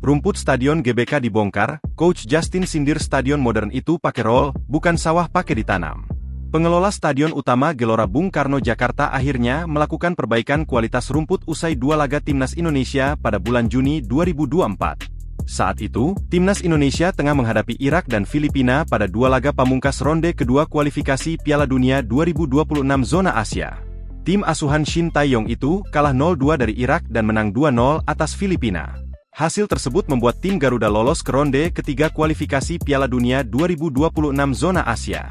rumput Stadion GBK dibongkar, Coach Justin sindir stadion modern itu pakai roll, bukan sawah pakai ditanam. Pengelola Stadion Utama Gelora Bung Karno Jakarta akhirnya melakukan perbaikan kualitas rumput usai 2 laga Timnas Indonesia pada bulan Juni 2024. Saat itu, Timnas Indonesia tengah menghadapi Irak dan Filipina pada 2 laga pamungkas ronde kedua kualifikasi Piala Dunia 2026 zona Asia. Tim asuhan Shin Tae-yong itu kalah 0-2 dari Irak dan menang 2-0 atas Filipina. Hasil tersebut membuat tim Garuda lolos ke ronde ketiga kualifikasi Piala Dunia 2026 zona Asia.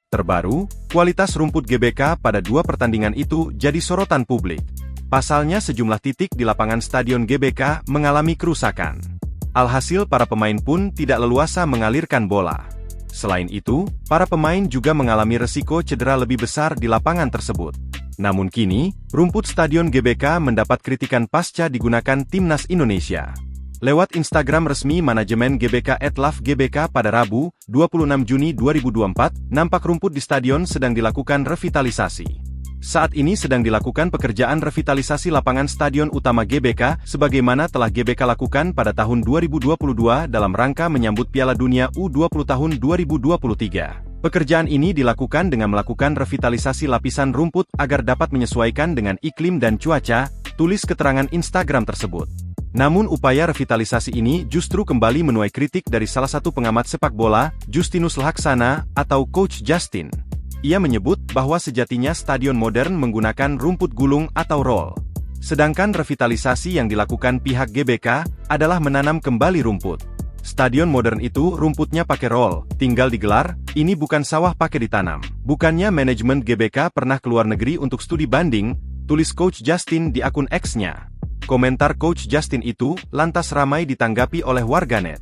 Terbaru, kualitas rumput GBK pada 2 pertandingan itu jadi sorotan publik. Pasalnya sejumlah titik di lapangan Stadion GBK mengalami kerusakan. Alhasil para pemain pun tidak leluasa mengalirkan bola. Selain itu, para pemain juga mengalami resiko cedera lebih besar di lapangan tersebut. Namun kini, rumput Stadion GBK mendapat kritikan pasca digunakan Timnas Indonesia. Lewat Instagram resmi manajemen GBK @LoveGBK pada Rabu, 26 Juni 2024, nampak rumput di stadion sedang dilakukan revitalisasi. Saat ini sedang dilakukan pekerjaan revitalisasi lapangan Stadion Utama GBK, sebagaimana telah GBK lakukan pada tahun 2022 dalam rangka menyambut Piala Dunia U20 tahun 2023. Pekerjaan ini dilakukan dengan melakukan revitalisasi lapisan rumput agar dapat menyesuaikan dengan iklim dan cuaca, tulis keterangan Instagram tersebut. Namun upaya revitalisasi ini justru kembali menuai kritik dari salah satu pengamat sepak bola, Justinus Laksana, atau Coach Justin. Ia menyebut bahwa sejatinya stadion modern menggunakan rumput gulung atau roll. Sedangkan revitalisasi yang dilakukan pihak GBK adalah menanam kembali rumput. Stadion modern itu rumputnya pakai roll, tinggal digelar, ini bukan sawah pakai ditanam. Bukannya manajemen GBK pernah keluar negeri untuk studi banding, tulis Coach Justin di akun X-nya. Komentar Coach Justin itu lantas ramai ditanggapi oleh warganet.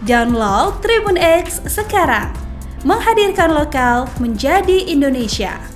Download Tribun X sekarang, menghadirkan lokal menjadi Indonesia.